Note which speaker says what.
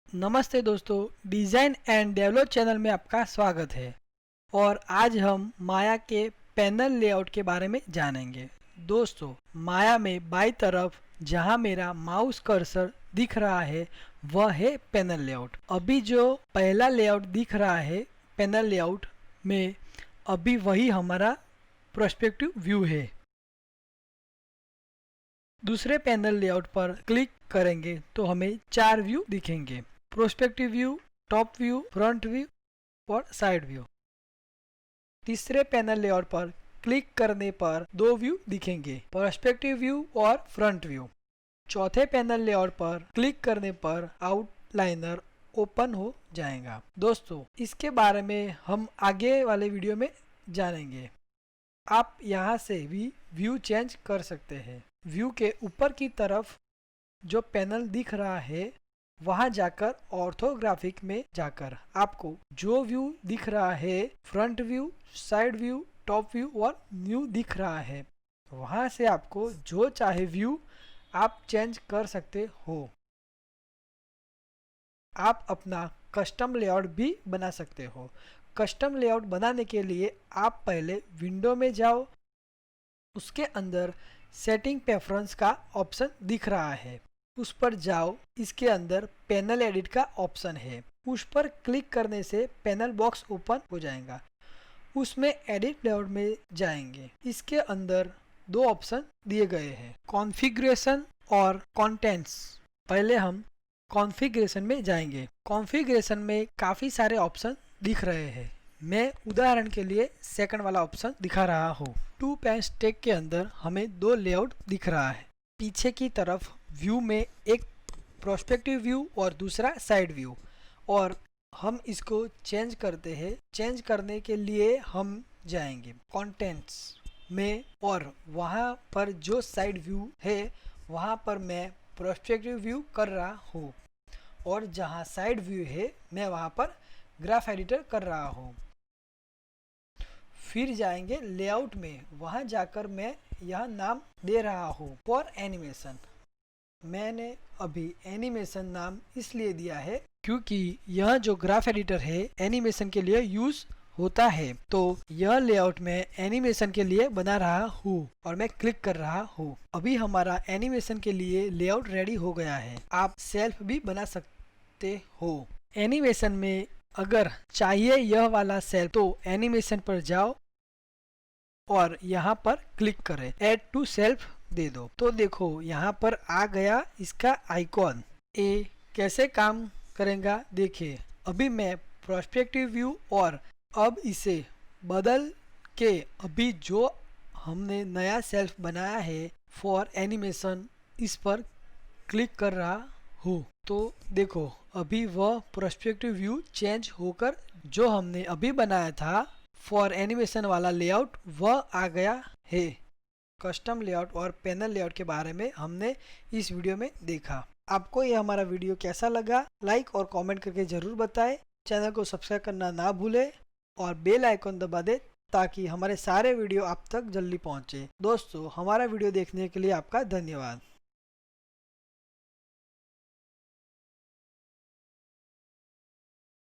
Speaker 1: नमस्ते दोस्तों, design and develop channel में आपका स्वागत है। और आज हम माया के पैनल लेआउट के बारे में जानेंगे। दोस्तों, माया में बाईं तरफ जहां मेरा माउस कर्सर दिख रहा है वह है पैनल लेआउट। अभी जो पहला लेआउट दिख रहा है पैनल लेआउट में, अभी वही हमारा प्रोस्पेक्टिव व्यू है। दूसरे पैनल लेआउट पर क्लिक करेंगे तो हमें 4 व्यू दिखेंगे: prospective view, top view, front view और साइड व्यू। तीसरे पैनल लेआउट पर क्लिक करने पर 2 व्यू दिखेंगे: पर्सपेक्टिव व्यू और फ्रंट व्यू। चौथे पैनल लेआउट पर क्लिक करने पर आउटलाइनर ओपन हो जाएगा। दोस्तों, इसके बारे में हम आगे वाले वीडियो में जानेंगे। आप यहाँ से भी व्यू चेंज कर सकते हैं। व्यू के ऊपर की तरफ जो पैनल दिख रहा है वहां जाकर ऑर्थोग्राफिक में जाकर आपको जो व्यू दिख रहा है, front view, side view, top view और न्यू दिख रहा है, वहां से आपको जो चाहे व्यू आप चेंज कर सकते हो। आप अपना कस्टम लेआउट भी बना सकते हो। कस्टम लेआउट बनाने के लिए आप पहले विंडो में जाओ, उसके अंदर सेटिंग प्रेफरेंस का ऑप्शन दिख रहा है, उस पर जाओ। इसके अंदर पैनल एडिट का ऑप्शन है, उस पर क्लिक करने से पैनल बॉक्स ओपन हो जाएगा। उसमें एडिट लेआउट में जाएंगे। इसके अंदर 2 ऑप्शन दिए गए हैं, कॉन्फ़िगरेशन और कंटेंट्स। पहले हम कॉन्फ़िगरेशन में जाएंगे। कॉन्फ़िगरेशन में काफ़ी सारे ऑप्शन दिख रहे हैं। मैं उदाहरण के लिए सेकंड वाला ऑप्शन दिखा रहा हूँ। 2 पैन स्टैक के अंदर हमें 2 लेआउट दिख रहा है। पीछे की तरफ व्यू में एक प्रोस्पेक्टिव व्यू और दूसरा साइड व्यू, और हम इसको चेंज करते हैं। चेंज करने के लिए हम जाएंगे कंटेंट्स में, और वहाँ पर जो साइड व्यू है वहाँ पर मैं प्रोस्पेक्टिव व्यू कर रहा हूँ, और जहाँ साइड व्यू है मैं वहाँ पर ग्राफ एडिटर कर रहा हूँ। फिर जाएंगे लेआउट में, वहाँ जाकर मैं यह नाम दे रहा हूँ फॉर एनिमेशन। मैंने अभी एनिमेशन नाम इसलिए दिया है क्योंकि यह जो ग्राफ एडिटर है एनिमेशन के लिए यूज होता है। तो यह लेआउट में एनिमेशन के लिए बना रहा हूँ और मैं क्लिक कर रहा हूँ। अभी हमारा एनिमेशन के लिए लेआउट रेडी हो गया है। आप सेल्फ भी बना सकते हो। एनिमेशन में अगर चाहिए यह वाला सेल्फ तो एनिमेशन पर जाओ और यहाँ पर क्लिक करें, ऐड टू सेल्फ दे दो, तो देखो यहाँ पर आ गया इसका आइकॉन। ये कैसे काम करेगा देखिए। अभी मैं प्रोस्पेक्टिव व्यू, और अब इसे बदल के अभी जो हमने नया सेल्फ बनाया है फॉर एनिमेशन, इस पर क्लिक कर रहा हूँ। तो देखो अभी वह प्रोस्पेक्टिव व्यू चेंज होकर जो हमने अभी बनाया था फॉर एनिमेशन वाला लेआउट वह आ गया है। कस्टम लेआउट और पैनल लेआउट के बारे में हमने इस वीडियो में देखा। आपको यह हमारा वीडियो कैसा लगा, लाइक और कमेंट करके ज़रूर बताएं। चैनल को सब्सक्राइब करना ना भूलें और बेल आइकन दबा दें ताकि हमारे सारे वीडियो आप तक जल्दी पहुंचे। दोस्तों, हमारा वीडियो देखने के लिए आपका धन्यवाद।